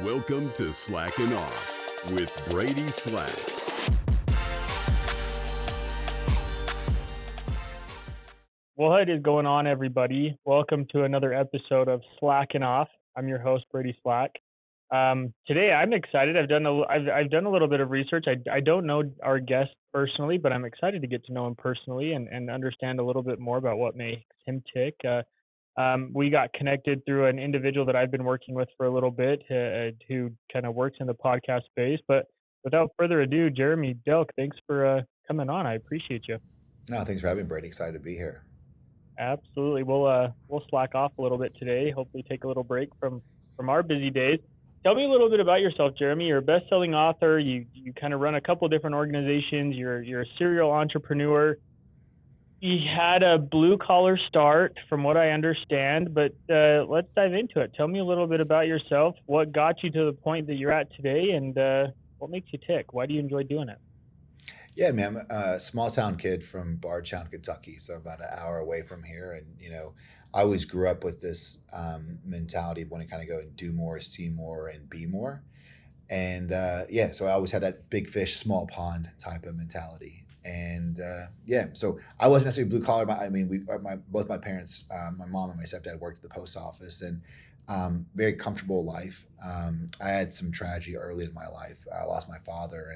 Welcome to Slackin' Off with Brady Slack. What is going on, everybody? Welcome to another episode of Slackin' Off. I'm your host, Brady Slack. Today, I'm excited. I've done a little bit of research. I don't know our guest personally, but I'm excited to get to know him personally and understand a little bit more about what makes him tick. We got connected through an individual that I've been working with for a little bit, who kind of works in the podcast space. But without further ado, Jeremy Delk, thanks for coming on. I appreciate you. No, thanks for having me, Brady. Excited to be here. Absolutely. We'll slack off a little bit today. Hopefully, take a little break from our busy days. Tell me a little bit about yourself, Jeremy. You're a best-selling author. You kind of run a couple different organizations. You're a serial entrepreneur. You had a blue-collar start, from what I understand. But let's dive into it. Tell me a little bit about yourself. What got you to the point that you're at today, and what makes you tick? Why do you enjoy doing it? Yeah, man, I'm a small town kid from Bardstown, Kentucky, so about an hour away from here. And, I always grew up with this mentality of wanting to kind of go and do more, see more, and be more. And so I always had that big fish, small pond type of mentality. And so I wasn't necessarily blue collar. Both my parents, my mom and my stepdad worked at the post office, and very comfortable life. I had some tragedy early in my life. I lost my father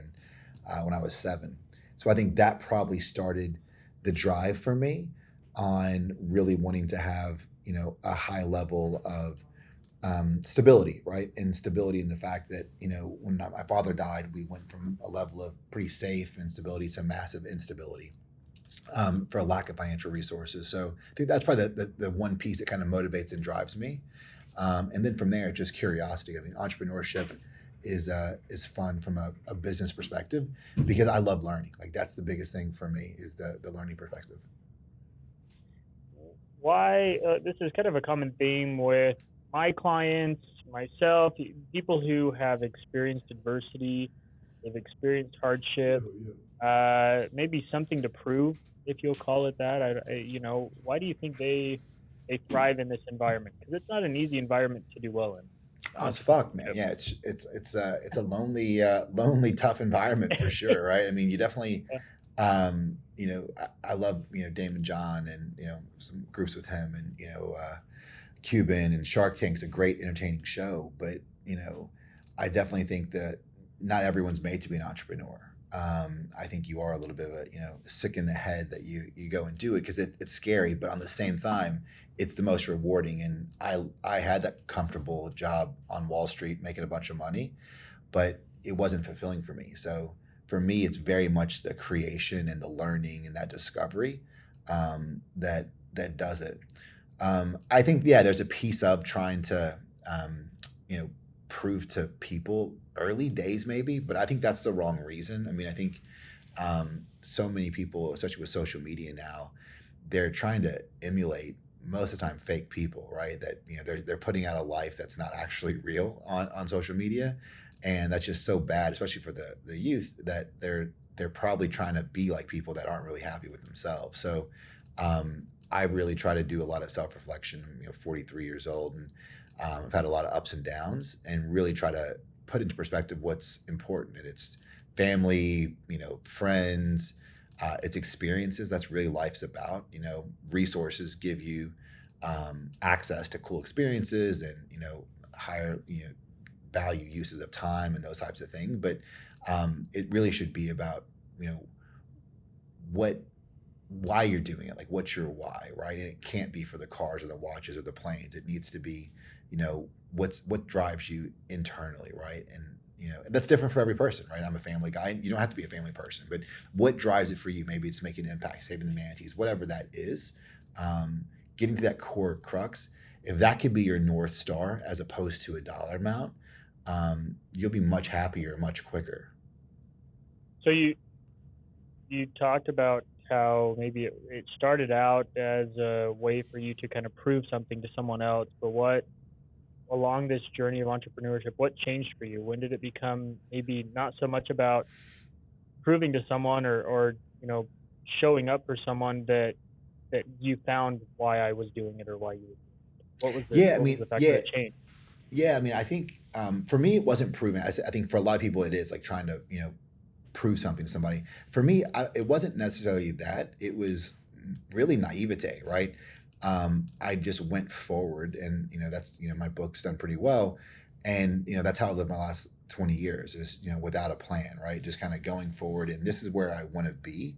when I was 7. So I think that probably started the drive for me on really wanting to have, a high level of stability, right? And stability in the fact that, when my father died, we went from a level of pretty safe and stability to massive instability for a lack of financial resources. So I think that's probably the one piece that kind of motivates and drives me. And then from there, just curiosity. I mean, entrepreneurship is fun from a business perspective because I love learning. Like that's the biggest thing for me is the learning perspective. Why this is kind of a common theme with my clients, myself, people who have experienced adversity, they've experienced hardship, maybe something to prove, if you'll call it that. Why do you think they thrive in this environment? Because it's not an easy environment to do well in. Oh, it's fucked, man. Yeah, it's a lonely, tough environment for sure, right? I mean, you definitely, I love Damon John and some groups with him and Cuban and Shark Tank's a great entertaining show, but I definitely think that not everyone's made to be an entrepreneur. I think you are a little bit of a sick in the head that you go and do it because it's scary, but on the same time, it's the most rewarding. And I had that comfortable job on Wall Street making a bunch of money, but it wasn't fulfilling for me. So for me, it's very much the creation and the learning and that discovery that does it. I think, there's a piece of trying to, prove to people early days maybe, but I think that's the wrong reason. I mean, I think so many people, especially with social media now, they're trying to emulate most of the time fake people, right? That they're putting out a life that's not actually real on social media, and that's just so bad, especially for the youth, that they're probably trying to be like people that aren't really happy with themselves. So I really try to do a lot of self-reflection. I'm 43 years old, and I've had a lot of ups and downs, and really try to put into perspective what's important. And it's family, friends, it's experiences. That's really life's about. Resources give you access to cool experiences and higher value uses of time and those types of things. But it really should be about why you're doing it, like what's your why, right? And it can't be for the cars or the watches or the planes. It needs to be what drives you internally, right? And that's different for every person, right? I'm a family guy. You don't have to be a family person, but what drives it for you? Maybe it's making an impact, saving the manatees, whatever that is. Getting to that core crux. If that could be your North Star as opposed to a dollar amount, you'll be much happier, much quicker. So you talked about how maybe it started out as a way for you to kind of prove something to someone else, but what along this journey of entrepreneurship, what changed for you? When did it become maybe not so much about proving to someone or showing up for someone that you found why I was doing it or why you? What was the factor that changed? Yeah, I mean, I think for me it wasn't proven. I think for a lot of people it is like trying to prove something to somebody. For me, it wasn't necessarily that. It was really naivete, right? I just went forward, and that's my book's done pretty well, and that's how I lived my last 20 years is without a plan, right? Just kind of going forward, and this is where I want to be,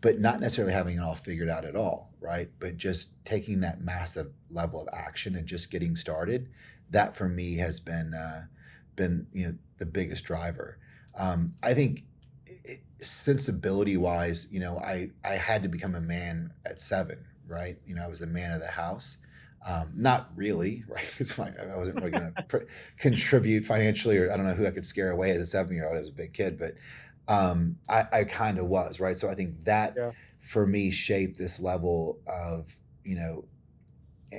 but not necessarily having it all figured out at all, right? But just taking that massive level of action and just getting started. That for me has been the biggest driver. I think sensibility wise, I had to become a man at 7, right? I was the man of the house. Not really, right? Because I wasn't really going to contribute financially, or I don't know who I could scare away as a 7-year-old. I was a big kid, but I kind of was, right? So I think that Yeah. for me shaped this level of,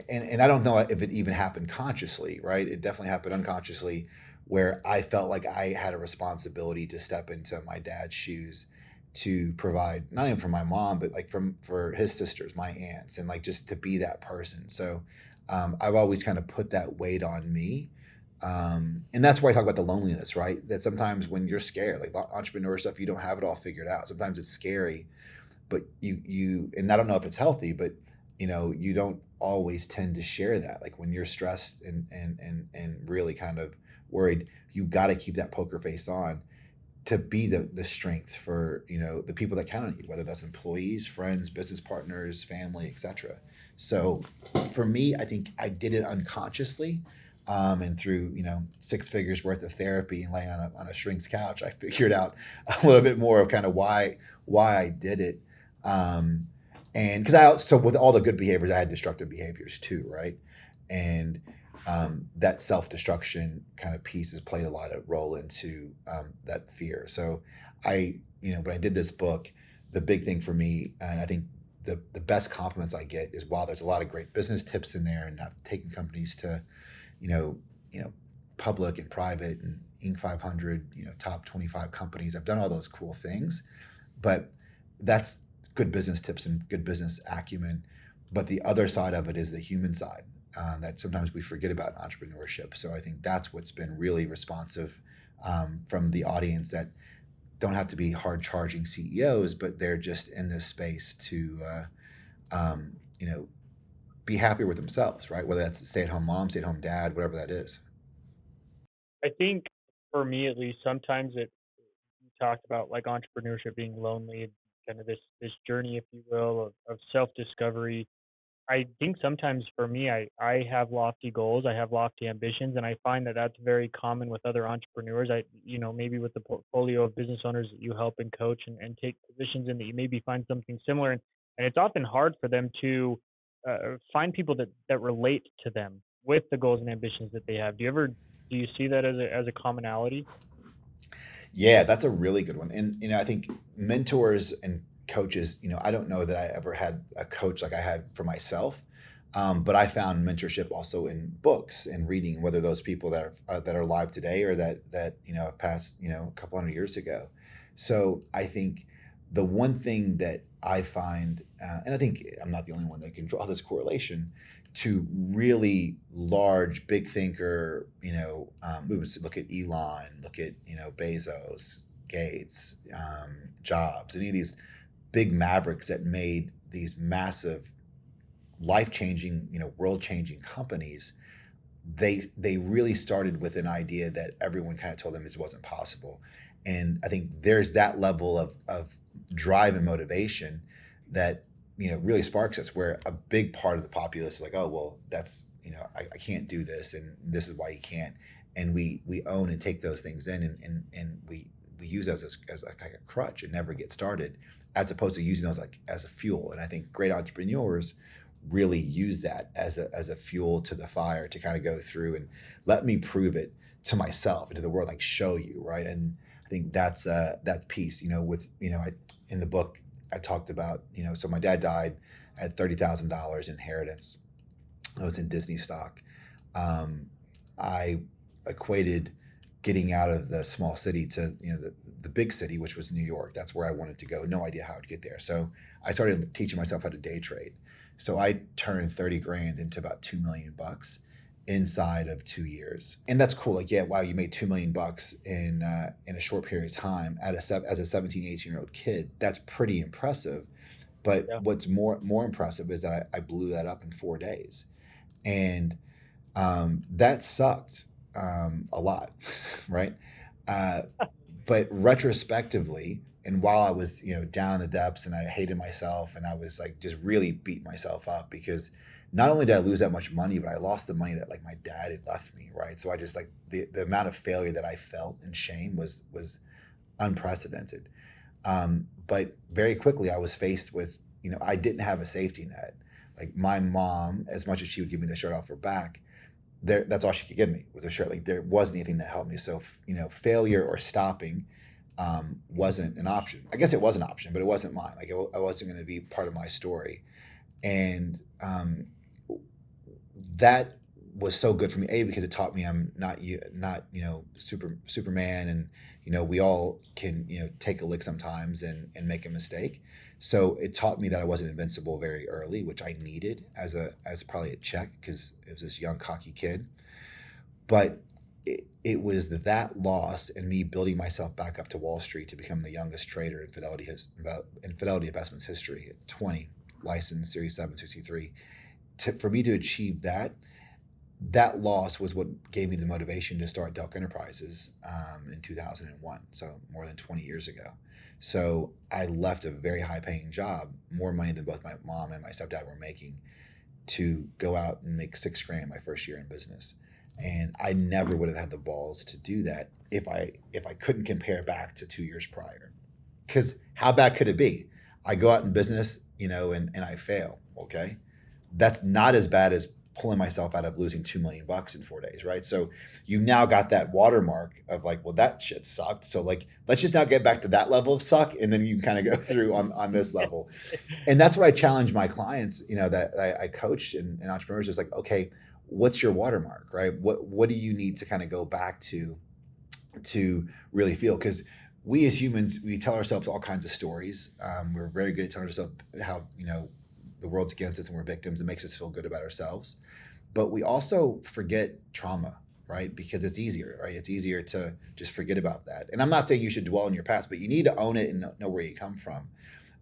and I don't know if it even happened consciously, right? It definitely happened unconsciously, where I felt like I had a responsibility to step into my dad's shoes to provide not even for my mom, but like for his sisters, my aunts, and like just to be that person. So I've always kind of put that weight on me. And that's why I talk about the loneliness, right? That sometimes when you're scared, like entrepreneur stuff, you don't have it all figured out. Sometimes it's scary, but and I don't know if it's healthy, but you don't always tend to share that. Like when you're stressed and really kind of worried, you got to keep that poker face on to be the strength for the people that count on you, whether that's employees, friends, business partners, family, etc. So for me, I think I did it unconsciously, and through 6 figures worth of therapy and laying on a shrink's couch, I figured out a little bit more of kind of why I did it. And because so with all the good behaviors, I had destructive behaviors too, right? And that self-destruction kind of piece has played a lot of role into that fear. So when I did this book, the big thing for me, and I think the best compliments I get is, while there's a lot of great business tips in there, and I've taken companies to, you know, you know, public and private and Inc. 500, top 25 companies. I've done all those cool things, but that's good business tips and good business acumen. But the other side of it is the human side, that sometimes we forget about entrepreneurship. So I think that's what's been really responsive from the audience, that don't have to be hard charging CEOs, but they're just in this space to, um, you know, be happier with themselves, right? Whether that's stay at home mom, stay at home dad, whatever that is. I think for me at least, sometimes you talked about like entrepreneurship being lonely, kind of this journey, if you will, of self discovery. I think sometimes for me, I have lofty goals, I have lofty ambitions, and I find that that's very common with other entrepreneurs. Maybe with the portfolio of business owners that you help and coach and take positions in, that you maybe find something similar, and it's often hard for them to find people that relate to them with the goals and ambitions that they have. Do you see that as a commonality? Yeah, that's a really good one. And I think mentors and coaches, I don't know that I ever had a coach like I had for myself. But I found mentorship also in books and reading, whether those people that are alive today, or that have passed a couple hundred years ago. So I think the one thing that I find, and I think I'm not the only one that can draw this correlation to really large, big thinker, movements. Look at Elon, look at Bezos, Gates, Jobs, any of these big mavericks that made these massive, life-changing, world-changing companies. They really started with an idea that everyone kind of told them it wasn't possible. And I think there's that level of drive and motivation that really sparks us, where a big part of the populace is like, oh well, that's I can't do this, and this is why you can't. And we own and take those things in, and we use those as like a crutch and never get started, as opposed to using those like as a fuel. And I think great entrepreneurs really use that as a fuel to the fire, to kind of go through and let me prove it to myself and to the world, like show you, right? And I think that's that piece, with in the book I talked about, so my dad died at $30,000 inheritance. I was in Disney stock. I equated getting out of the small city to the big city, which was New York. That's where I wanted to go. No idea how I'd get there. So I started teaching myself how to day trade. So I turned 30 grand into about $2 million bucks. inside of 2 years. And that's cool. Like, yeah, wow, you made $2 million in a short period of time as a 17, 18-year-old kid. That's pretty impressive. But Yeah. what's more impressive is that I blew that up in 4 days. And that sucked a lot, right? Uh, but retrospectively, and while I was, down in the depths and I hated myself and I was like just really beating myself up because not only did I lose that much money, but I lost the money that like my dad had left me, right? So I just like the amount of failure that I felt and shame was unprecedented. But very quickly I was faced with, I didn't have a safety net. Like my mom, as much as she would give me the shirt off her back, that's all she could give me was a shirt. Like there wasn't anything that helped me. So, failure or stopping wasn't an option. I guess it was an option, but it wasn't mine. Like I wasn't going to be part of my story. And that was so good for me, because it taught me I'm not Superman, and we all can take a lick sometimes and make a mistake. So it taught me that I wasn't invincible very early, which I needed as probably a check, because it was this young cocky kid. But it was that loss and me building myself back up to Wall Street to become the youngest trader in Fidelity Investments history at 20, licensed Series 763. For me to achieve that loss was what gave me the motivation to start Delk Enterprises in 2001, so more than 20 years ago. So I left a very high-paying job, more money than both my mom and my stepdad were making, to go out and make $6,000 my first year in business. And I never would have had the balls to do that if I couldn't compare back to 2 years prior. Because how bad could it be? I go out in business, and I fail. Okay, that's not as bad as pulling myself out of losing $2 million in 4 days, right? So you've now got that watermark of like, well, that shit sucked. So like, let's just now get back to that level of suck, and then you can kind of go through on this level. And that's what I challenge my clients, that I coach and entrepreneurs is like, okay, what's your watermark, right? What do you need to kind of go back to really feel? Because we as humans, we tell ourselves all kinds of stories. We're very good at telling ourselves how, the world's against us and we're victims. It makes us feel good about ourselves. But we also forget trauma, right? Because it's easier, right? It's easier to just forget about that. And I'm not saying you should dwell on your past, but you need to own it and know where you come from.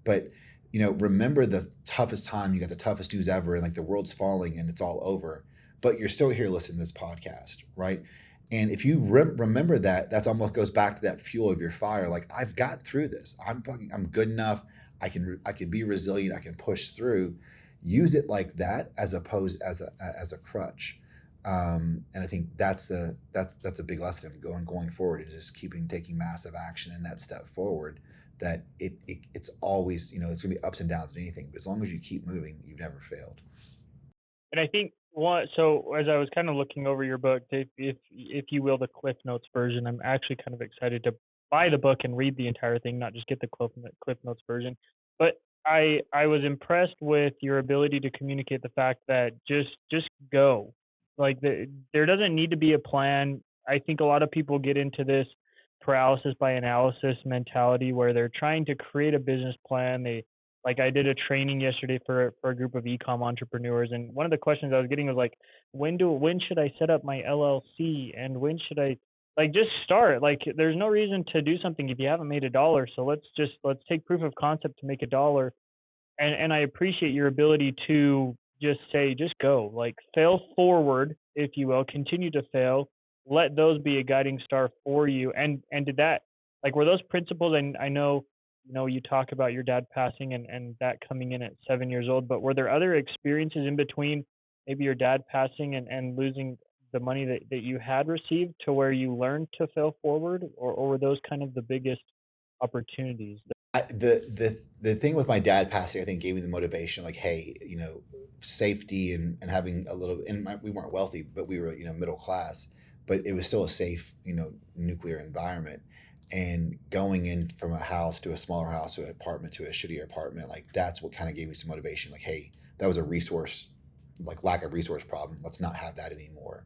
But, remember the toughest time, you got the toughest news ever, and like the world's falling and it's all over, but you're still here listening to this podcast, right? And if you remember that, that's almost goes back to that fuel of your fire. Like, I've got through this. I'm good enough. I can be resilient. I can push through. Use it like that as opposed as a crutch. And I think that's a big lesson of going forward, and just taking massive action in that step forward. That it's always, it's gonna be ups and downs in anything, but as long as you keep moving, you've never failed. And I think so as I was kind of looking over your book, if you will, the Cliff Notes version, I'm actually kind of excited to buy the book and read the entire thing, not just get the Cliff Notes version. But I was impressed with your ability to communicate the fact that just go. Like there doesn't need to be a plan. I think a lot of people get into this paralysis by analysis mentality where they're trying to create a business plan. Like I did a training yesterday for a group of e-com entrepreneurs, and one of the questions I was getting was like, when should I set up my LLC, and when should I just start? Like there's no reason to do something if you haven't made $1. So let's take proof of concept to make $1. And I appreciate your ability to just go, like fail forward, if you will, continue to fail, let those be a guiding star for you. And did that, like, were those principles, and I know, you talk about your dad passing and that coming in at 7 years old, but were there other experiences in between, maybe your dad passing and losing the money that you had received, to where you learned to fail forward, or were those kind of the biggest opportunities? The thing with my dad passing, I think, gave me the motivation, like, hey, safety and having a little, and we weren't wealthy, but we were, middle class, but it was still a safe, nuclear environment. And going in from a house to a smaller house to an apartment to a shittier apartment, like that's what kind of gave me some motivation. Like, hey, that was a resource, like lack of resource problem. Let's not have that anymore.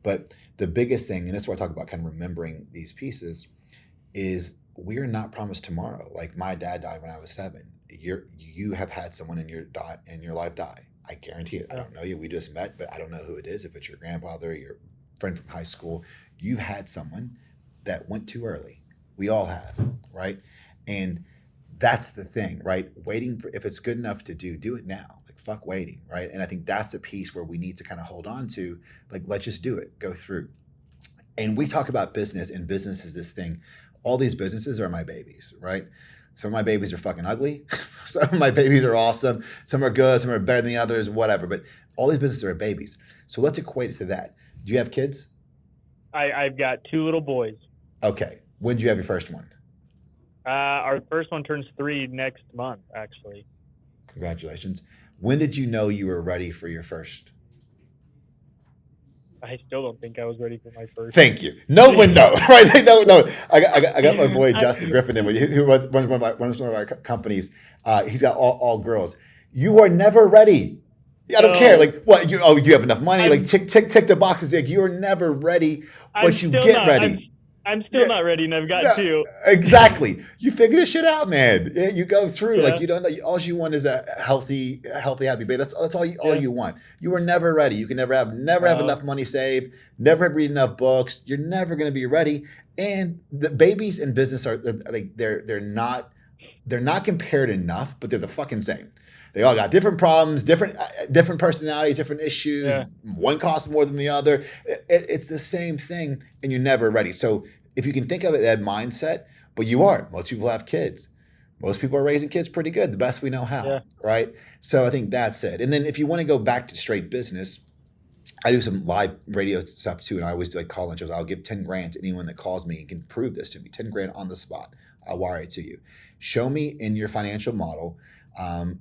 But the biggest thing, and that's why I talk about kind of remembering these pieces, is we're not promised tomorrow. Like my dad died when I was 7. You have had someone in your life die. I guarantee it. I don't know you. We just met, but I don't know who it is. If it's your grandfather, your friend from high school, you had someone that went too early. We all have, right? And that's the thing, right? Waiting for, if it's good enough to do it now. Like, fuck waiting, right? And I think that's a piece where we need to kind of hold on to, like, let's just do it, go through. And we talk about business, and business is this thing. All these businesses are my babies, right? Some of my babies are fucking ugly. Some of my babies are awesome. Some are good. Some are better than the others, whatever. But all these businesses are babies. So let's equate it to that. Do you have kids? I've got 2 little boys. Okay. When did you have your first one? Our first one turns 3 next month, actually. Congratulations. When did you know you were ready for your first? I still don't think I was ready for my first. Thank you. No one knows, right? No. I got my boy Justin Griffin in, who runs one of our companies. He's got all girls. You are never ready. I don't care. Like, what? You have enough money. Like, tick the boxes. Like, you are never ready, but you get ready. I'm still not ready, and I've got 2. Exactly. You figure this shit out, man. You go through. Like, you don't. All you want is a healthy, happy baby. That's all you want. You are never ready. You can never have enough money saved. Never read enough books. You're never going to be ready. And the babies in business are like they're not compared enough, but they're the fucking same. They all got different problems, different personalities, different issues. Yeah. One costs more than the other. It's the same thing, and you're never ready. So if you can think of it, that mindset, but you aren't. Most people have kids. Most people are raising kids pretty good, the best we know how, right? So I think that's it. And then if you want to go back to straight business, I do some live radio stuff too, and I always do like call-in shows. I'll give 10 grand to anyone that calls me and can prove this to me. 10 grand on the spot. I'll wire it to you. Show me in your financial model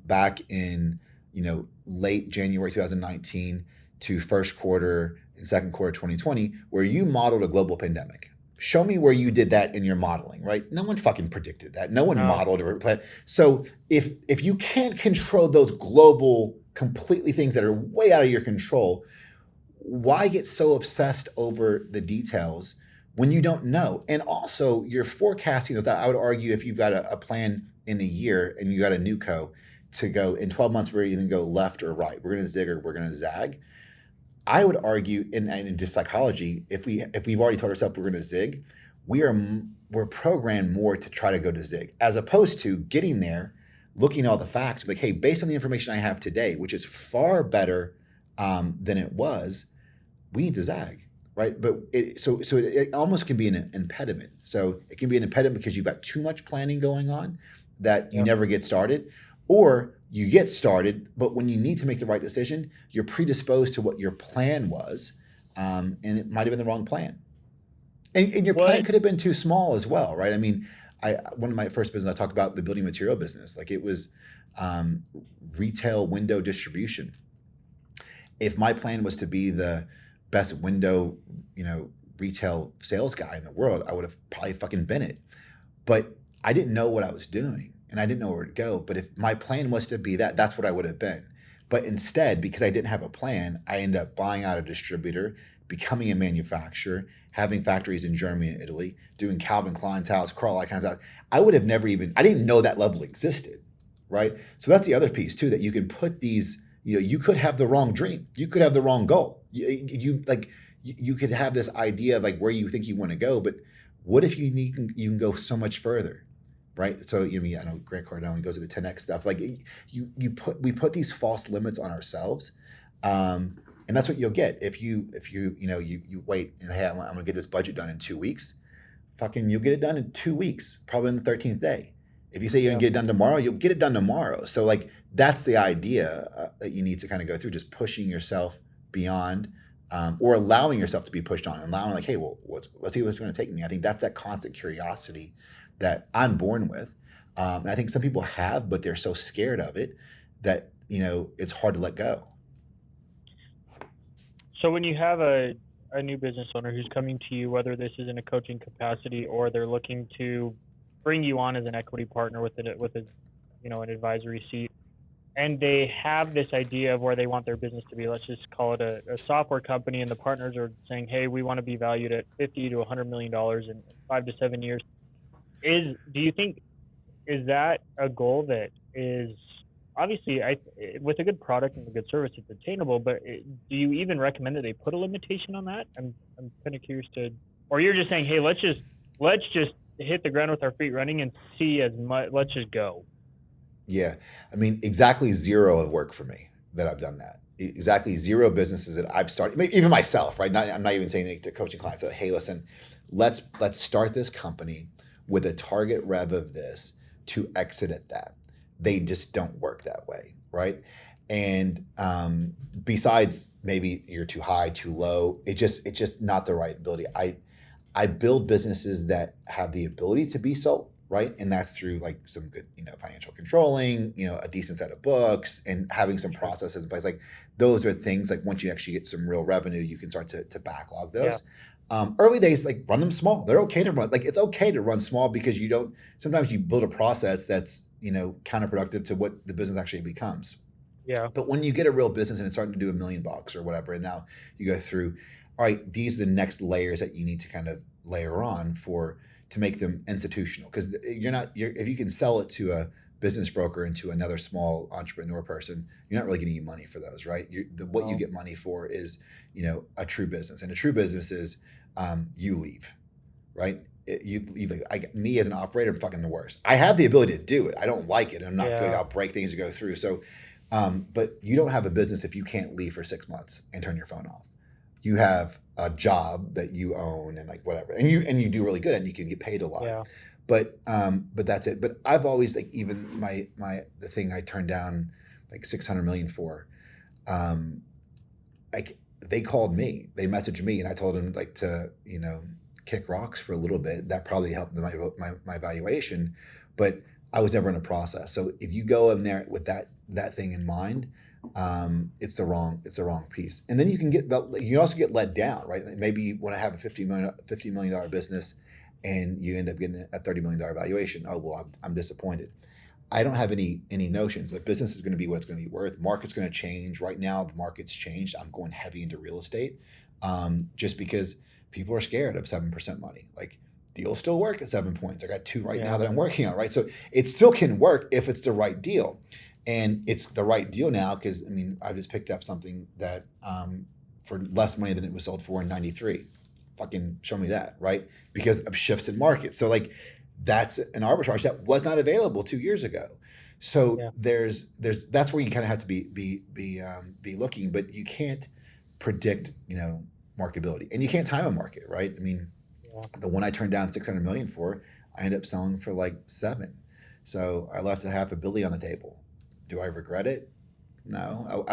back in late January 2019 to first quarter and second quarter 2020, where you modeled a global pandemic. Show me where you did that in your modeling, right? No one fucking predicted that. No one modeled a plan. So if you can't control those global completely things that are way out of your control, why get so obsessed over the details when you don't know? And also, you're forecasting those. I would argue if you've got a plan in a year and you got a new co to go in 12 months, we're either go left or right. We're going to zig or we're going to zag. I would argue in just psychology, if we've already told ourselves we're going to zig, we're programmed more to try to go to zig, as opposed to getting there, looking at all the facts, like, hey, based on the information I have today, which is far better than it was, we need to zag, right? But it almost can be an impediment. So it can be an impediment because you've got too much planning going on that you never get started, or you get started, but when you need to make the right decision, you're predisposed to what your plan was, and it might have been the wrong plan. And your plan could have been too small as well, right? I mean, one of my first business, I talked about the building material business. Like, it was retail window distribution. If my plan was to be the best window, retail sales guy in the world, I would have probably fucking been it. But I didn't know what I was doing, and I didn't know where to go. But if my plan was to be that, that's what I would have been. But instead, because I didn't have a plan, I ended up buying out a distributor, becoming a manufacturer, having factories in Germany and Italy, doing Calvin Klein's house, Karl Icon's house. I would have never I didn't know that level existed, right? So that's the other piece too, that you can put these, you could have the wrong dream. You could have the wrong goal. You could have this idea of like where you think you want to go, but what if you can go so much further, right? So I know Grant Cardone, he goes to the 10X stuff. Like we put these false limits on ourselves, and that's what you'll get if you wait and hey, I'm gonna get this budget done in 2 weeks. Fucking, you'll get it done in 2 weeks, probably on the 13th day. If you say you're gonna get it done tomorrow, you'll get it done tomorrow. So like that's the idea that you need to kind of go through, just pushing yourself beyond. Or allowing yourself to be pushed on, and allowing like, hey, well, let's see what's going to take me. I think that's that constant curiosity that I'm born with. And I think some people have, but they're so scared of it that, it's hard to let go. So when you have a new business owner who's coming to you, whether this is in a coaching capacity or they're looking to bring you on as an equity partner with an advisory seat, and they have this idea of where they want their business to be, let's just call it a software company, and the partners are saying, hey, we want to be valued at $50 to $100 million in 5 to 7 years. Do you think, is that a goal that is obviously, with a good product and a good service, it's attainable. But do you even recommend that they put a limitation on that? I'm kind of curious to, or you're just saying, hey, let's just hit the ground with our feet running and see as much. Let's just go. Yeah. I mean, exactly zero have worked for me that I've done that. Exactly zero businesses that I've started, even myself, right? I'm not even saying to coaching clients, so, hey, listen, let's start this company with a target rev of this to exit at that. They just don't work that way, right? And besides, maybe you're too high, too low. It's just not the right ability. I build businesses that have the ability to be sold, right? And that's through like some good, financial controlling, a decent set of books and having some processes in place. Like those are things like once you actually get some real revenue, you can start to backlog Yeah. those. Early days, like run them small. They're okay to run. Like it's okay to run small because sometimes you build a process that's, counterproductive to what the business actually becomes. Yeah. But when you get a real business and it's starting to do $1 million or whatever, and now you go through, all right, these are the next layers that you need to kind of layer on to make them institutional. Because if you can sell it to a business broker and to another small entrepreneur person, you're not really getting any money for those, right? What you get money for is, a true business, and a true business is you leave, right? Me as an operator, I'm fucking the worst. I have the ability to do it. I don't like it, and I'm not good. I'll break things to go through. So, but you don't have a business if you can't leave for 6 months and turn your phone off. You have a job that you own and like whatever, and you do really good and you can get paid a lot. Yeah. But that's it. But I've always like even the thing I turned down like 600 million for, like they called me, they messaged me, and I told them like to kick rocks for a little bit. That probably helped my valuation, but I was never in a process. So if you go in there with that thing in mind, it's the wrong piece. And then you can also get let down, right? Maybe you want to have a $50 million business and you end up getting a $30 million valuation. Oh, well, I'm disappointed. I don't have any notions. The business is going to be what it's going to be worth. Market's going to change. Right now, the market's changed. I'm going heavy into real estate, just because people are scared of 7% money. Like deals still work at 7 points. I got 2 right now that I'm working on, right? So it still can work if it's the right deal. And it's the right deal now because, I just picked up something that for less money than it was sold for in 93. Fucking show me that, right? Because of shifts in market. So like that's an arbitrage that was not available 2 years ago. So there's that's where you kind of have to be looking, but you can't predict, marketability, and you can't time a market, right? The one I turned down 600 million for, I ended up selling for like 7. So I left $500 million on the table. Do I regret it? No.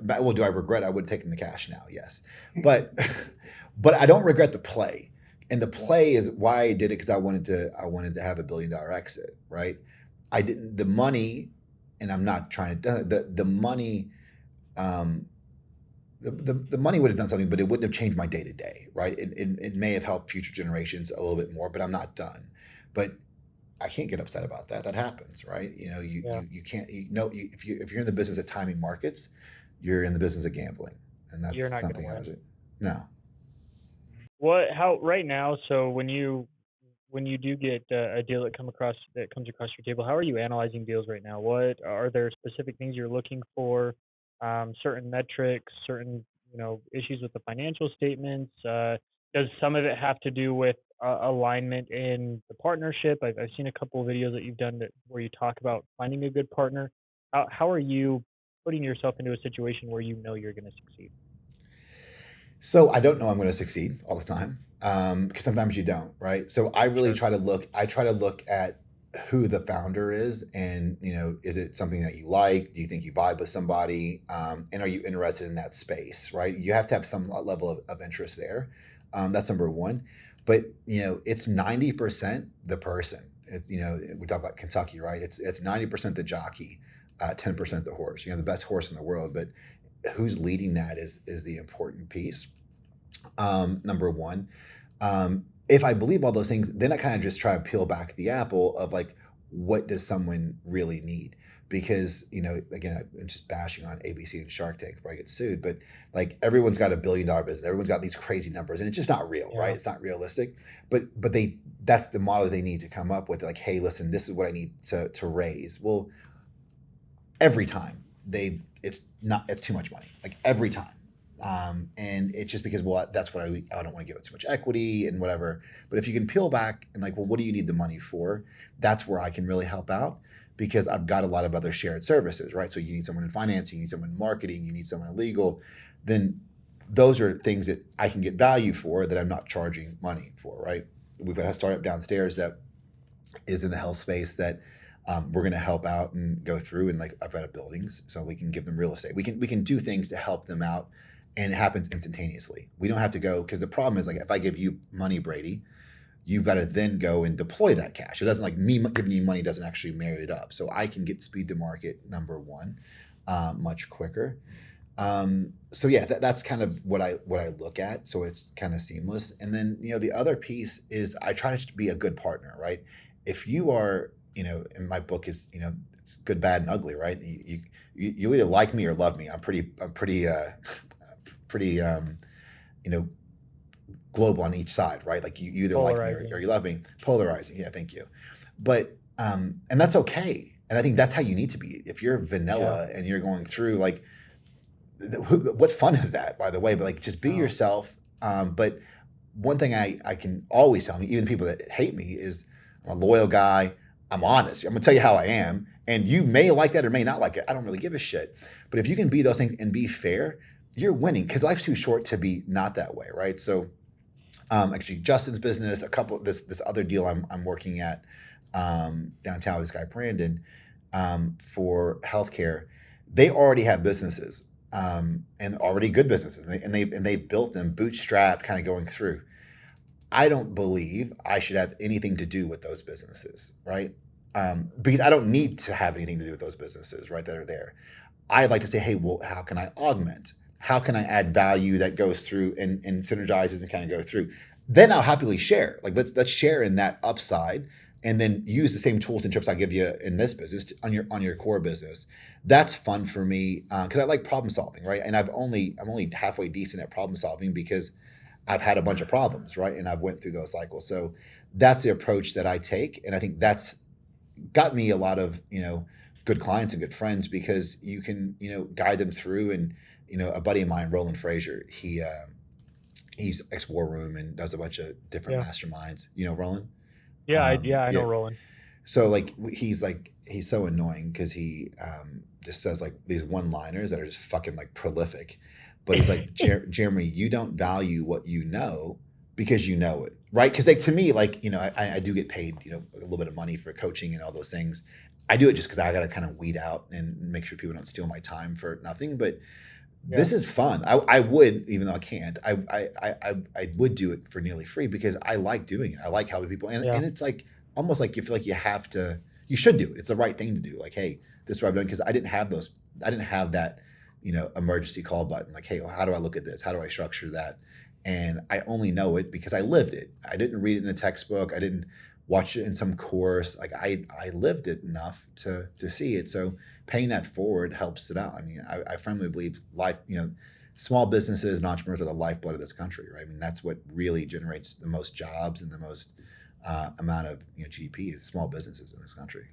Well, do I regret it? I would have taken the cash now, yes. But but I don't regret the play. And the play is why I did it, because I wanted to have $1 billion exit, right? I didn't the money, and I'm not trying to the money the money would have done something, but it wouldn't have changed my day to day, right? It may have helped future generations a little bit more, but I'm not done. But I can't get upset about that. That happens, right? You can't. If you're in the business of timing markets, you're in the business of gambling, and that's You're not something gonna I win. no. How right now? So when you do get a deal that comes across your table, how are you analyzing deals right now? What are there specific things you're looking for? Certain metrics, certain issues with the financial statements. Does some of it have to do with alignment in the partnership? I've seen a couple of videos that you've done where you talk about finding a good partner. How are you putting yourself into a situation where you know you're going to succeed? So I don't know I'm going to succeed all the time, because sometimes you don't, right? So I really Sure. try to look. I try to look at who the founder is, and is it something that you like? Do you think you vibe with somebody? And are you interested in that space, right? You have to have some level of interest there. That's number one. But it's 90% the person. We talk about Kentucky, right? It's 90% the jockey, 10% the horse. The best horse in the world, but who's leading that is the important piece. Number one. If I believe all those things, then I kind of just try to peel back the apple of like, what does someone really need? Because, again, I'm just bashing on ABC and Shark Tank before I get sued, but like everyone's got $1 billion business. Everyone's got these crazy numbers, and it's just not real, right? It's not realistic, but that's the model they need to come up with. Like, hey, listen, this is what I need to raise. Well, every time it's too much money, like every time. And it's just because, well, that's what I don't want to give it too much equity and whatever. But if you can peel back and like, well, what do you need the money for? That's where I can really help out, because I've got a lot of other shared services, right? So you need someone in finance, you need someone in marketing, you need someone in legal. Then those are things that I can get value for that I'm not charging money for, right? We've got a startup downstairs that is in the health space that we're going to help out and go through, and like I've got buildings, so we can give them real estate. We can do things to help them out, and it happens instantaneously. We don't have to go, because the problem is, like, if I give you money, Brady, you've got to then go and deploy that cash. It doesn't, like, me giving you money doesn't actually marry it up. So I can get speed to market, number one, much quicker. So yeah, that's kind of what I look at. So it's kind of seamless. And then, the other piece is I try to be a good partner, right? If you are, in my book is, it's good, bad, and ugly, right? You either like me or love me. I'm pretty global on each side, right? Like you either like me or you love me. Polarizing. Yeah. Thank you. But, and that's okay. And I think that's how you need to be. If you're vanilla and you're going through, like, what fun is that, by the way? But like, just be yourself. But one thing I can always tell me, even people that hate me, is I'm a loyal guy. I'm honest. I'm gonna tell you how I am, and you may like that or may not like it. I don't really give a shit. But if you can be those things and be fair, you're winning, because life's too short to be not that way, right? So, actually, Justin's business, this other deal I'm working at downtown with this guy Brandon for healthcare, they already have businesses. And already good businesses, and they've built them bootstrapped, kind of going through. I don't believe I should have anything to do with those businesses, right? Because I don't need to have anything to do with those businesses, right, that are there. I'd like to say, hey, well, how can I augment? How can I add value that goes through and synergizes and kind of go through? Then I'll happily share. Like, let's share in that upside, and then use the same tools and tips I give you in this business on your core business. That's fun for me, because I like problem solving, right? And I'm only halfway decent at problem solving because I've had a bunch of problems, right? And I've went through those cycles. So that's the approach that I take, and I think that's got me a lot of good clients and good friends, because you can guide them through. And a buddy of mine, Roland Frazier, he's ex War Room and does a bunch of different masterminds. Roland? Yeah, I know Roland. So like he's so annoying, because he just says like these one-liners that are just fucking like prolific. But he's like, Jeremy, you don't value what you know because you know it, right? Because like to me, like I do get paid a little bit of money for coaching and all those things. I do it just because I got to kind of weed out and make sure people don't steal my time for nothing. But this is fun. I would, even though I can't, I would do it for nearly free, because I like doing it. I like helping people, and it's like almost like you feel like you should do it. It's the right thing to do. Like, hey, this is what I've done, because I didn't have that emergency call button. Like, hey, well, how do I look at this? How do I structure that? And I only know it because I lived it. I didn't read it in a textbook. I didn't watch it in some course. Like I lived it enough to see it. So paying that forward helps it out. I mean, I firmly believe small businesses and entrepreneurs are the lifeblood of this country, right? I mean, that's what really generates the most jobs and the most amount of GDP is small businesses in this country.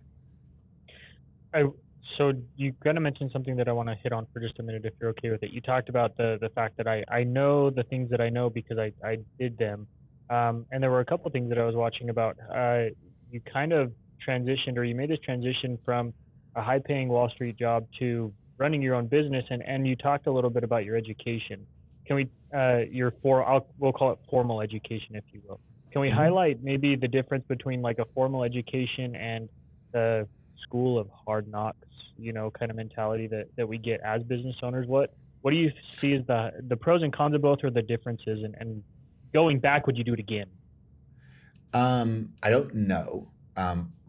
So you kind of mentioned something that I want to hit on for just a minute, if you're okay with it. You talked about the fact that I know the things that I know because I did them. And there were a couple of things that I was watching about. You kind of transitioned, or you made this transition from a high-paying Wall Street job to running your own business, and you talked a little bit about your education. Can we, we'll call it formal education, if you will. Can we highlight maybe the difference between like a formal education and the school of hard knocks, kind of mentality that we get as business owners? What do you see as the pros and cons of both, or the differences? And going back, would you do it again? I don't know.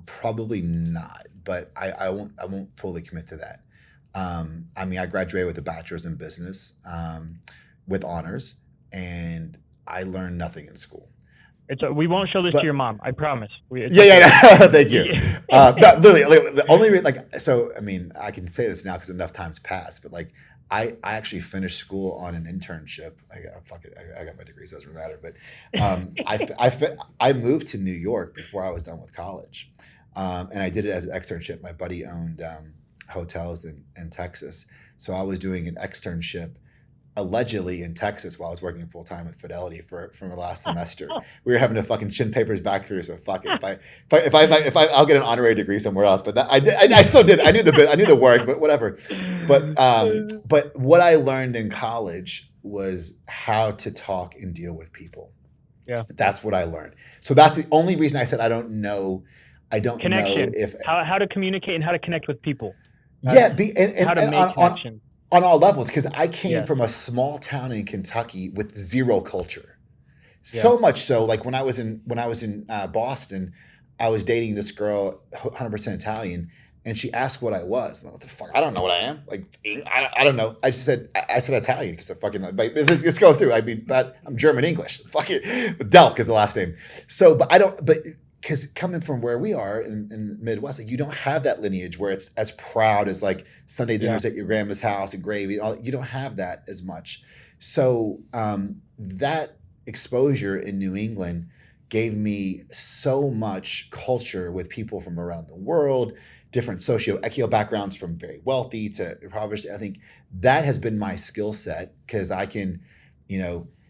Probably not, but I won't fully commit to that. I mean, I graduated with a bachelor's in business with honors, and I learned nothing in school. We won't show this to your mom, I promise. Thank you. No, literally, the only reason, I mean, I can say this now because enough time's passed, but like, I actually finished school on an internship. I got my degree, so it doesn't matter. But I moved to New York before I was done with college, and I did it as an externship. My buddy owned hotels in Texas. So I was doing an externship allegedly in Texas while I was working full time at Fidelity from the last semester. We were having to fucking chin papers back through. So fuck it. I'll get an honorary degree somewhere else. But I still did. I knew the work, but whatever. But what I learned in college was how to talk and deal with people. Yeah. That's what I learned. So that's the only reason I said I don't know Connection. if how to communicate and how to connect with people. how to make connections. On all levels, because I came from a small town in Kentucky with zero culture. So much so, like when I was in Boston, I was dating this girl, 100% Italian, and she asked what I was. I'm like, what the fuck? I don't know what I am. Like, I don't know. I said Italian because I fucking let's go through. I mean, but I'm German English. Fuck it. Delk is the last name. So, but I don't. But because coming from where we are in the Midwest, like, you don't have that lineage where it's as proud as like Sunday dinners at your grandma's house and gravy. And all. You don't have that as much. So that exposure in New England gave me so much culture with people from around the world, different socio-economic backgrounds from very wealthy to impoverished. I think that has been my skill set because I can,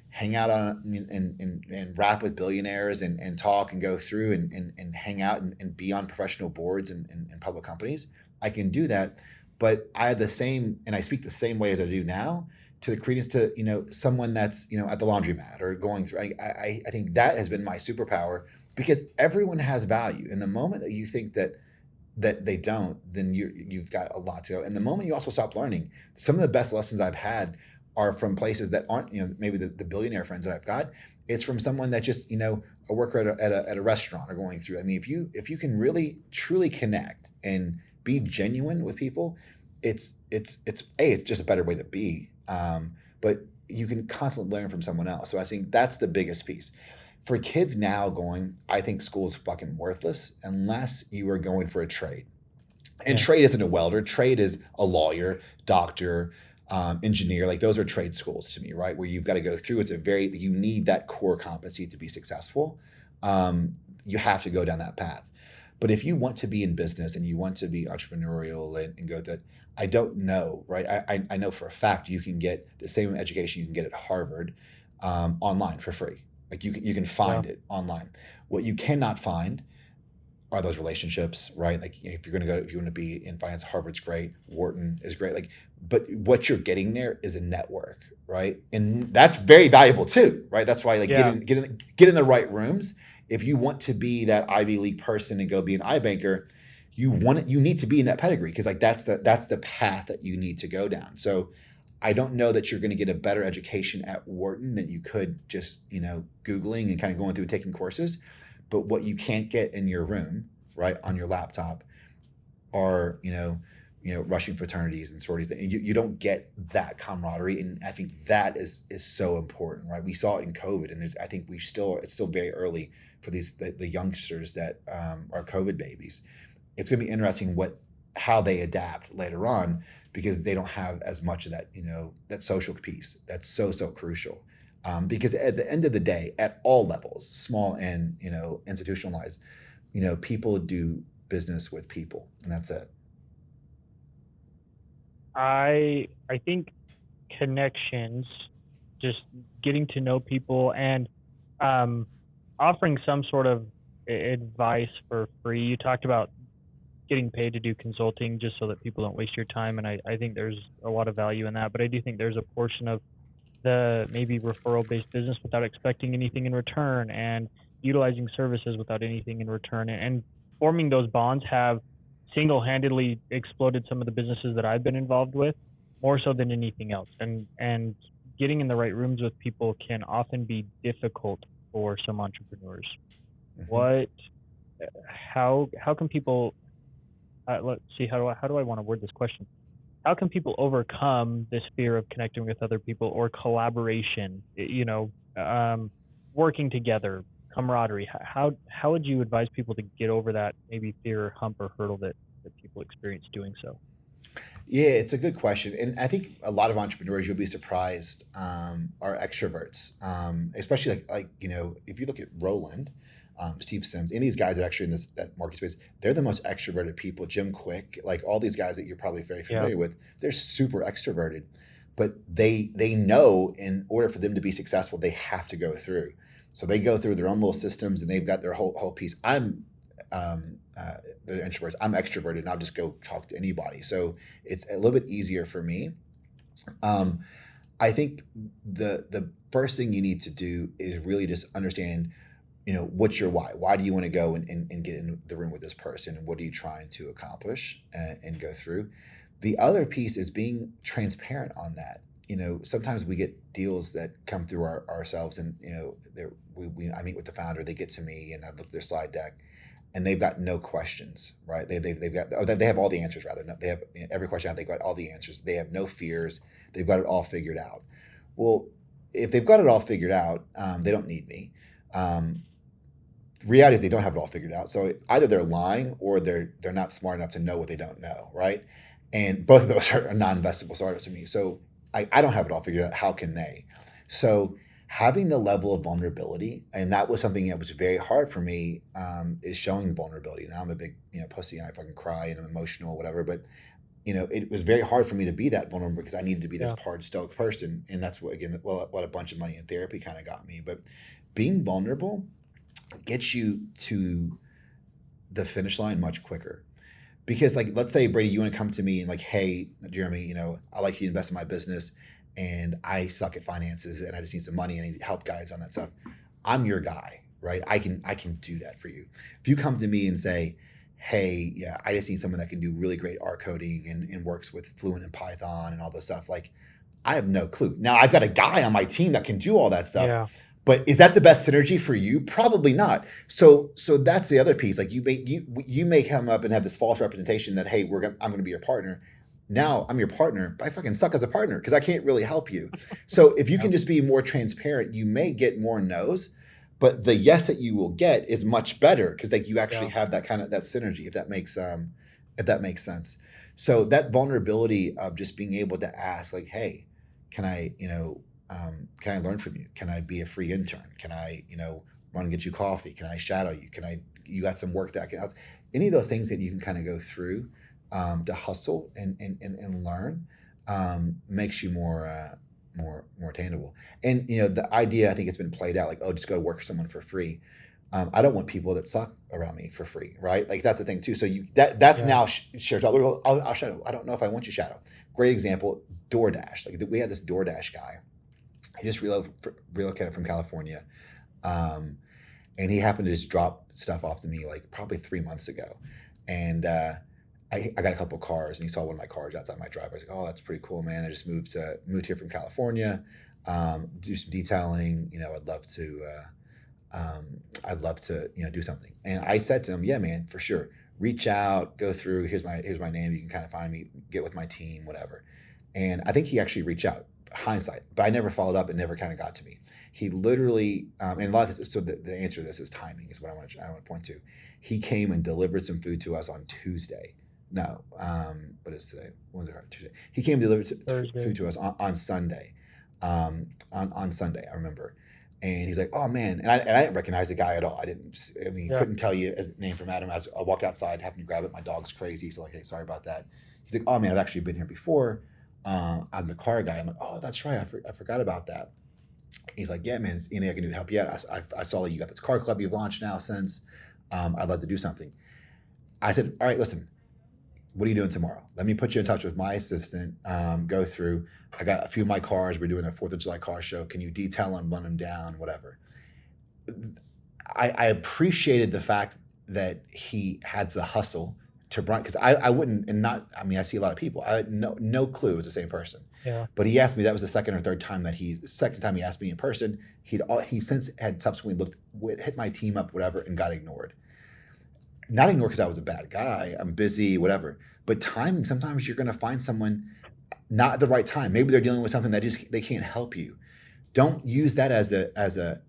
hang out on and rap with billionaires and talk and go through and hang out and be on professional boards and public companies. I can do that, but I have the same, and I speak the same way as I do now to the credence to, someone that's, at the laundromat or going through. I think that has been my superpower because everyone has value. And the moment that you think that they don't, then you've got a lot to go. And the moment you also stop learning, some of the best lessons I've had are from places that aren't, maybe the billionaire friends that I've got. It's from someone that just, a worker at a restaurant or going through. I mean, if you can really truly connect and be genuine with people, it's just a better way to be. But you can constantly learn from someone else. So I think that's the biggest piece. For kids now I think school is fucking worthless unless you are going for a trade. And trade isn't a welder. Trade is a lawyer, doctor, engineer. Like, those are trade schools to me, right? Where you've got to go through. You need that core competency to be successful. You have to go down that path. But if you want to be in business and you want to be entrepreneurial and go that, I don't know, right? I know for a fact you can get the same education you can get at Harvard online for free. Like, you can find it online. What you cannot find are those relationships, right? Like, if you want to be in finance, Harvard's great, Wharton is great. Like, but what you're getting there is a network, right? And that's very valuable too, right? That's why get in the right rooms. If you want to be that Ivy League person and go be an iBanker, you need to be in that pedigree because that's the path that you need to go down. So I don't know that you're going to get a better education at Wharton than you could just, Googling and kind of going through and taking courses. But what you can't get in your room, right, on your laptop are, rushing fraternities and sororities. You don't get that camaraderie. And I think that is so important, right? We saw it in COVID, and I think it's still very early for the youngsters that are COVID babies. It's going to be interesting how they adapt later on because they don't have as much of that, that social piece that's so crucial. Because at the end of the day, at all levels, small and, institutionalized, people do business with people, and that's it. I think connections, just getting to know people and offering some sort of advice for free. You talked about getting paid to do consulting just so that people don't waste your time, and I think there's a lot of value in that. But I do think there's a portion of the maybe referral-based business without expecting anything in return and utilizing services without anything in return. And forming those bonds have single-handedly exploded some of the businesses that I've been involved with more so than anything else. And getting in the right rooms with people can often be difficult for some entrepreneurs. Mm-hmm. How can people, let's see, how do I want to word this question? How can people overcome this fear of connecting with other people or collaboration, working together, camaraderie? How would you advise people to get over that maybe fear, hump, or hurdle that people experience doing so? Yeah, it's a good question. And I think a lot of entrepreneurs, you'll be surprised, are extroverts, especially like if you look at Roland, Steve Sims, any of these guys that actually in that market space, they're the most extroverted people. Jim Quick, like all these guys that you're probably very familiar with, they're super extroverted, but they know in order for them to be successful, they have to go through. So they go through their own little systems and they've got their whole piece. They're introverts. I'm extroverted and I'll just go talk to anybody. So it's a little bit easier for me. I think the first thing you need to do is really just understand, what's your why? Why do you want to go and get in the room with this person? What are you trying to accomplish and go through? The other piece is being transparent on that. Sometimes we get deals that come through ourselves and, I meet with the founder, they get to me and I look at their slide deck and they've got no questions, right? They have all the answers rather. No, they have every question, they've got all the answers. They have no fears. They've got it all figured out. Well, if they've got it all figured out, they don't need me. Reality is they don't have it all figured out. So either they're lying or they're not smart enough to know what they don't know, right? And both of those are non-investable startups to me. So I don't have it all figured out. How can they? So having the level of vulnerability, and that was something that was very hard for me, is showing the vulnerability. Now I'm a big, pussy. I fucking cry and I'm emotional, whatever. But it was very hard for me to be that vulnerable because I needed to be this hard, stoic person. And that's what a bunch of money in therapy kind of got me. But being vulnerable gets you to the finish line much quicker. Because let's say, Brady, you want to come to me and hey, Jeremy, I like you to invest in my business and I suck at finances and I just need some money and I need help guides on that stuff. I'm your guy, right? I can do that for you. If you come to me and say, hey, yeah, I just need someone that can do really great R coding and works with Fluent and Python and all this stuff. I have no clue. Now I've got a guy on my team that can do all that stuff. Yeah. But is that the best synergy for you? Probably not. So that's the other piece. You may come up and have this false representation that, hey, I'm going to be your partner. Now I'm your partner, but I fucking suck as a partner because I can't really help you. So if you can just be more transparent, you may get more no's, but the yes that you will get is much better because you actually have that that synergy. If that makes sense. So that vulnerability of just being able to ask, hey, can I learn from you? Can I be a free intern? Can I, run and get you coffee? Can I shadow you? You got some work that I can help? Any of those things that you can kind of go through to hustle and learn makes you more attainable. And, the idea, I think it's been played out just go work for someone for free. I don't want people that suck around me for free, right? That's the thing too. So that's now shares out. I'll shadow. I don't know if I want you shadow. Great example, DoorDash. We had this DoorDash guy. He just relocated from California. And he happened to just drop stuff off to me probably 3 months ago. And I got a couple of cars and he saw one of my cars outside my driveway. I was like, oh, that's pretty cool, man. I just moved here from California, do some detailing. I'd love to do something. And I said to him, yeah, man, for sure. Reach out, go through, here's my name. You can kind of find me, get with my team, whatever. And I think he actually reached out, hindsight, but I never followed up. It never kind of got to me. He literally, and a lot of this, so the answer to this is timing is what I want to point to. He came and delivered some food to us on Tuesday. No, what is today? When was it? Tuesday. He came and delivered food to us on Sunday. On Sunday, I remember. And he's like, oh man. And I didn't recognize the guy at all. Couldn't tell you his name from Adam. I walked outside, happened to grab it. My dog's crazy. So hey, sorry about that. He's like, oh man, I've actually been here before. I'm the car guy. I'm like, oh, that's right. I forgot about that. He's like, yeah, man, is anything I can do to help you out? I saw you got this car club you've launched now since. I'd love to do something. I said, all right, listen, what are you doing tomorrow? Let me put you in touch with my assistant. Go through. I got a few of my cars. We're doing a 4th of July car show. Can you detail them, run them down, whatever? I appreciated the fact that he had the hustle to run, because I wouldn't, and not, I see a lot of people. I had no clue it was the same person. Yeah. But he asked me, that was the second or third time he asked me in person. He since had subsequently hit my team up, whatever, and got ignored. Not ignored because I was a bad guy. I'm busy, whatever. But timing, sometimes you're going to find someone not at the right time. Maybe they're dealing with something that they can't help you. Don't use that as a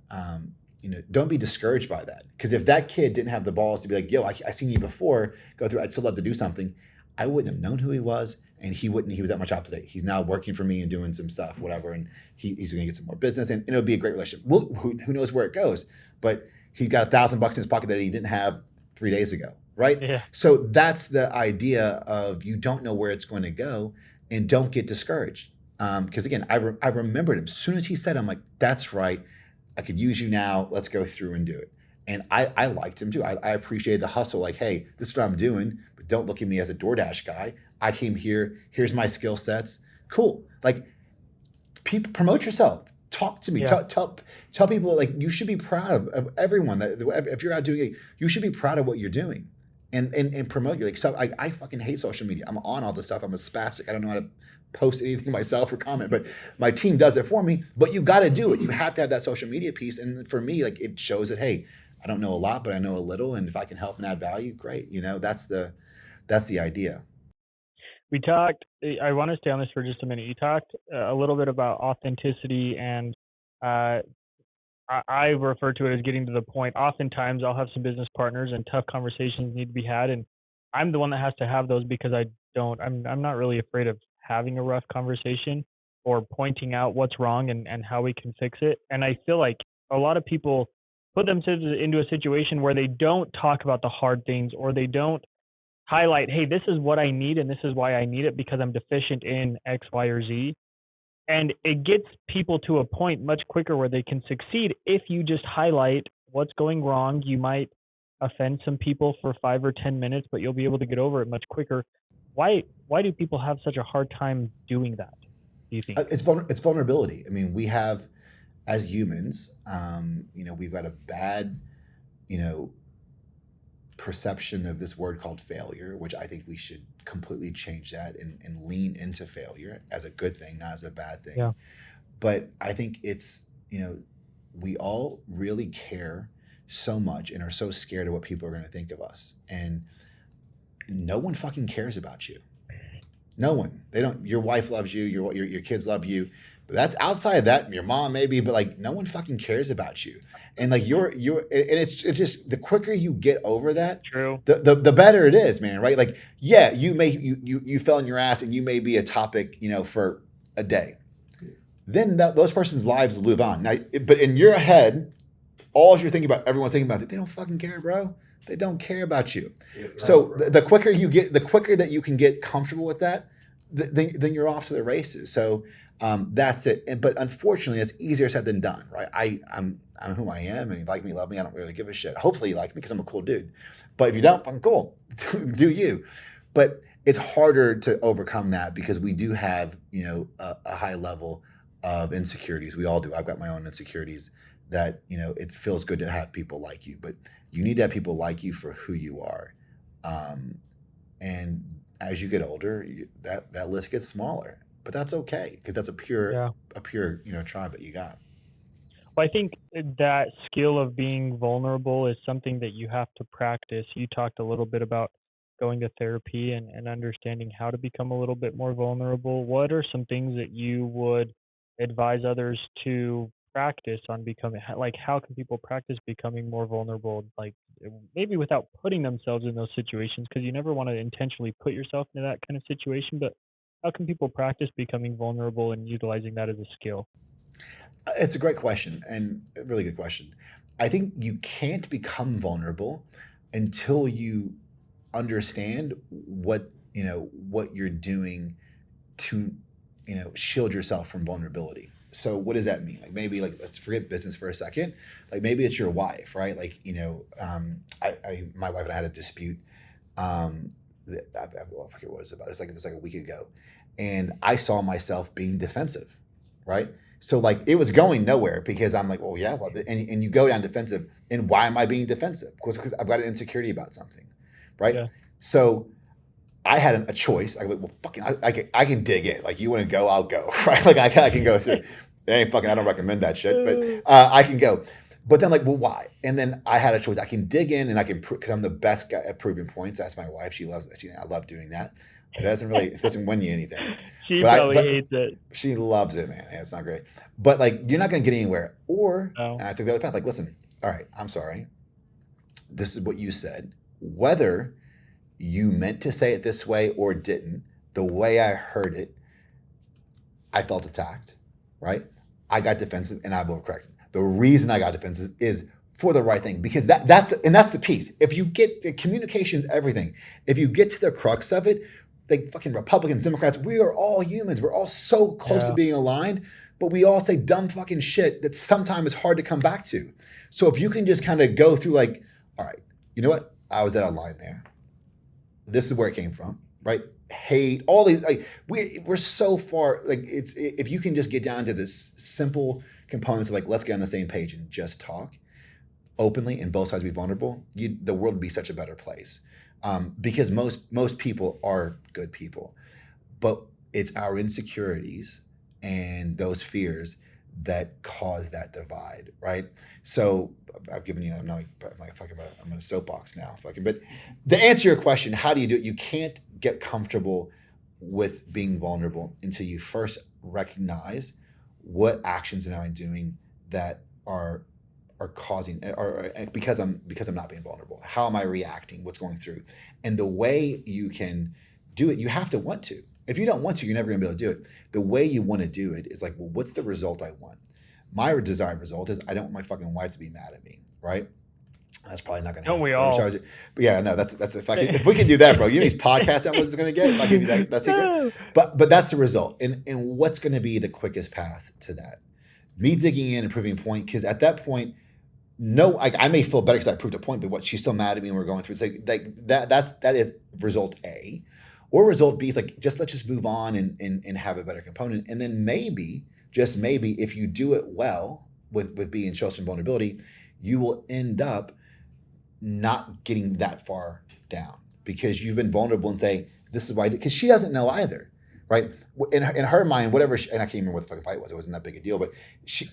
don't be discouraged by that. Because if that kid didn't have the balls to be like, yo, I seen you before, go through, I'd still love to do something, I wouldn't have known who he was, and he was that much up to date. He's now working for me and doing some stuff, whatever, and he's going to get some more business, and it'll be a great relationship. Who knows where it goes? But he got $1,000 in his pocket that he didn't have 3 days ago, right? Yeah. So that's the idea of you don't know where it's going to go, and don't get discouraged. Because again, I remembered him. As soon as he said, I'm like, that's right. I could use you now. Let's go through and do it. And I liked him too. I appreciated the hustle. Like, hey, this is what I'm doing, but don't look at me as a DoorDash guy. I came here. Here's my skill sets. Cool. Like, people, promote yourself. Talk to me. Yeah. Tell people, like, you should be proud of everyone that if you're out doing it, you should be proud of what you're doing, and promote. You're like, so I fucking hate social media. I'm on all this stuff. I'm a spastic. I don't know how to post anything myself or comment, but my team does it for me. But you got to do it. You have to have that social media piece. And for me, like, it shows that, hey, I don't know a lot, but I know a little, and if I can help and add value, great. That's the idea. We talked, I want to stay on this for just a minute. You talked a little bit about authenticity, and I refer to it as getting to the point. Oftentimes I'll have some business partners and tough conversations need to be had, and I'm the one that has to have those because I'm not really afraid of having a rough conversation or pointing out what's wrong and how we can fix it. And I feel like a lot of people put themselves into a situation where they don't talk about the hard things, or they don't highlight, hey, this is what I need and this is why I need it because I'm deficient in X, Y, or Z. And it gets people to a point much quicker where they can succeed if you just highlight what's going wrong. You might offend some people for 5 or 10 minutes, but you'll be able to get over it much quicker. Why do people have such a hard time doing that, do you think? It's vulnerability. I mean, we have, as humans, we've got a bad, perception of this word called failure, which I think we should completely change that and lean into failure as a good thing, not as a bad thing. Yeah. But I think it's, we all really care so much and are so scared of what people are going to think of us. And no one fucking cares about you. No one. They don't. Your wife loves you. Your kids love you. But that's outside of that. Your mom maybe, but like no one fucking cares about you. And like and it's just the quicker you get over that, True. the better it is, man. Right? Like, yeah, you fell on your ass and you may be a topic, for a day. Then those person's lives live on. Now, but in your head, all you're thinking about, everyone's thinking about, they don't fucking care, bro. They don't care about you. Yeah, so the quicker that you can get comfortable with that, then you're off to the races. So that's it. But unfortunately, it's easier said than done, right? I'm who I am, and you like me, love me. I don't really give a shit. Hopefully, you like me because I'm a cool dude. But if you don't, fucking cool. Do you? But it's harder to overcome that because we do have, a high level of insecurities. We all do. I've got my own insecurities that, it feels good to have people like you, but you need to have people like you for who you are. And as you get older, that list gets smaller, but that's okay because that's a pure tribe that you got. Well, I think that skill of being vulnerable is something that you have to practice. You talked a little bit about going to therapy and understanding how to become a little bit more vulnerable. What are some things that you would advise others to practice on becoming, like, how can people practice becoming more vulnerable, like maybe without putting themselves in those situations, because you never want to intentionally put yourself into that kind of situation, but how can people practice becoming vulnerable and utilizing that as a skill? It's a great question and a really good question. I think you can't become vulnerable until you understand what you're doing to, shield yourself from vulnerability. So what does that mean? Like maybe let's forget business for a second. Like maybe it's your wife, right? Like, my wife and I had a dispute. I forget what it was about. It's like a week ago. And I saw myself being defensive, right? So like it was going nowhere because I'm like, well, yeah, well, and you go down defensive. And why am I being defensive? Because I've got an insecurity about something, right? Yeah. So I had a choice. I go, well, fucking, I can dig in. Like, you want to go, I'll go, right? Like I can go through. I don't recommend that shit, but I can go. But then, like, well, why? And then I had a choice. I can dig in and I can, because I'm the best guy at proving points. That's my wife. She loves it. I love doing that. It doesn't win you anything. She probably hates it. She loves it, man. Yeah, it's not great. But like, you're not going to get anywhere. And I took the other path. Like, listen, all right, I'm sorry. This is what you said. Whether you meant to say it this way or didn't, the way I heard it, I felt attacked, right? I got defensive and I overcorrected. The reason I got defensive is for the right thing, because that's the piece. If you get communications, everything. If you get to the crux of it, like fucking Republicans, Democrats, we are all humans. We're all so close to being aligned, but we all say dumb fucking shit that sometimes is hard to come back to. So if you can just kind of go through like, all right, you know what? I was at a line there. This is where it came from, right? Hate, all these, like we're so far, like it's, if you can just get down to this simple components of like, let's get on the same page and just talk openly and both sides be vulnerable, the world would be such a better place. Because most people are good people, but it's our insecurities and those fears that cause that divide, right? So I've given you, I'm going to soapbox now, but to answer your question, how do you do it? You can't get comfortable with being vulnerable until you first recognize what actions am I doing that are causing, or because I'm not being vulnerable. How am I reacting? What's going through? And the way you can do it, you have to want to. If you don't want to, you're never going to be able to do it. The way you want to do it is like, well, what's the result I want? My desired result is I don't want my fucking wife to be mad at me, right? That's probably not going to happen. Don't we all? But yeah, no, that's if we can do that, bro. You know these podcast downloads are going to get. If I give you that's secret. But that's the result. And what's going to be the quickest path to that? Me digging in and proving a point, because at that point, no, I may feel better because I proved a point, but what, she's still mad at me and we're going through. It's like that is result A. Or result B is like, let's just move on and have a better component. And then maybe, just maybe, if you do it well with being show some vulnerability, you will end up not getting that far down because you've been vulnerable and say, this is why I did, because she doesn't know either, right? In her mind, whatever, and I can't remember what the fucking fight was, it wasn't that big a deal, but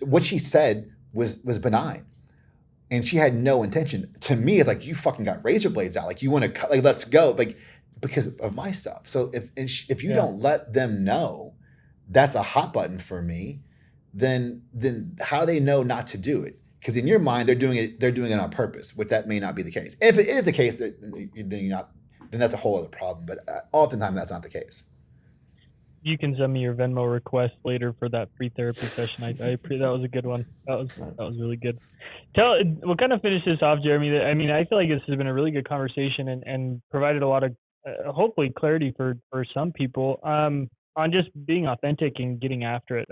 what she said was benign. And she had no intention. To me, it's like, you fucking got razor blades out. Like, you want to cut, like, let's go. Like, because of my stuff. So if you don't let them know that's a hot button for me, then how do they know not to do it? Because in your mind, they're doing it on purpose, which that may not be the case. If it is the case, then that's a whole other problem. But oftentimes that's not the case. You can send me your Venmo request later for that free therapy session. That was a good one. That was really good. We'll kind of finish this off, Jeremy. I mean, I feel like this has been a really good conversation and provided a lot of hopefully clarity for some people on just being authentic and getting after it.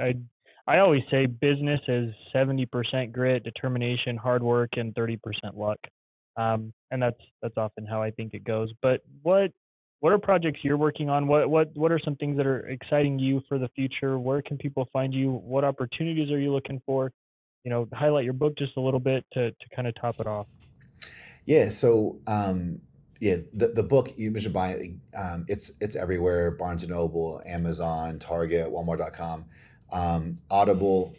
I always say business is 70% grit, determination, hard work, and 30% luck. And that's often how I think it goes. But what are projects you're working on? What are some things that are exciting you for the future? Where can people find you? What opportunities are you looking for? Highlight your book just a little bit to kind of top it off. Yeah. So, the book you mentioned buying, it's everywhere: Barnes and Noble, Amazon, Target, Walmart.com, Audible.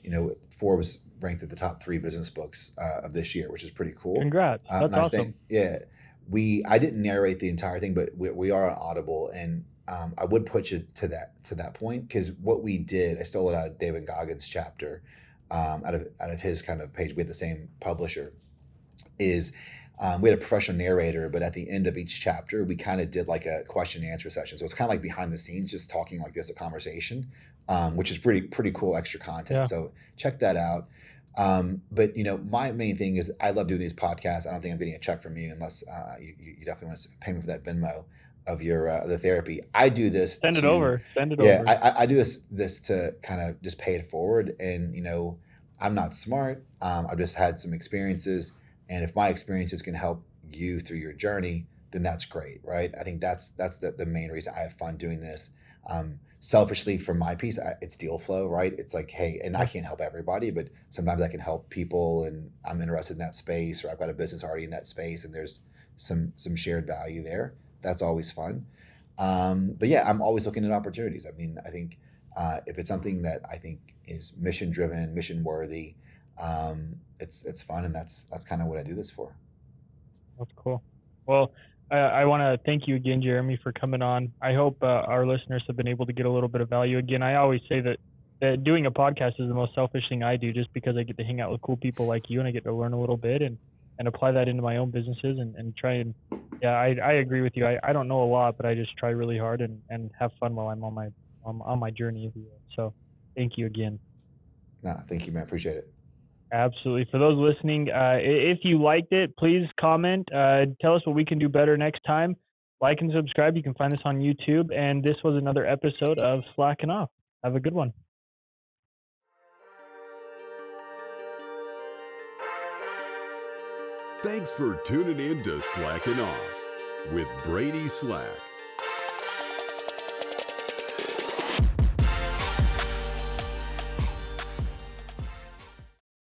Forbes ranked at the top 3 business books of this year, which is pretty cool. Congrats! That's nice awesome. Thing. Yeah, I didn't narrate the entire thing, but we are on Audible, and I would put you to that point, because what we did, I stole it out of David Goggins' chapter, out of his kind of page. We had the same publisher. Is we had a professional narrator, but at the end of each chapter, we kind of did like a question and answer session. So it's kind of like behind the scenes, just talking like this, a conversation, which is pretty cool extra content. Yeah. So check that out. But my main thing is I love doing these podcasts. I don't think I'm getting a check from you unless you definitely want to pay me for that Venmo of your the therapy. I do this. Send it over. Yeah, I do this to kind of just pay it forward. And I'm not smart. I've just had some experiences. And if my experiences can help you through your journey, then that's great, right? I think that's the main reason I have fun doing this. Selfishly, for my piece, it's deal flow, right? It's like, hey, and I can't help everybody, but sometimes I can help people, and I'm interested in that space, or I've got a business already in that space, and there's some shared value there. That's always fun. But yeah, I'm always looking at opportunities. I mean, I think if it's something that I think is mission driven, mission worthy, it's fun, and that's kind of what I do this for. That's cool. Well, I want to thank you again, Jeremy, for coming on. I hope our listeners have been able to get a little bit of value. Again, I always say that doing a podcast is the most selfish thing I do, just because I get to hang out with cool people like you, and I get to learn a little bit and apply that into my own businesses and try and, I agree with you. I don't know a lot, but I just try really hard and have fun while I'm on my journey, if you will. So thank you again. No, thank you, man. Appreciate it. Absolutely. For those listening, if you liked it, please comment. Tell us what we can do better next time. Like and subscribe. You can find this on YouTube. And this was another episode of Slackin' Off. Have a good one. Thanks for tuning in to Slackin' Off with Brady Slack.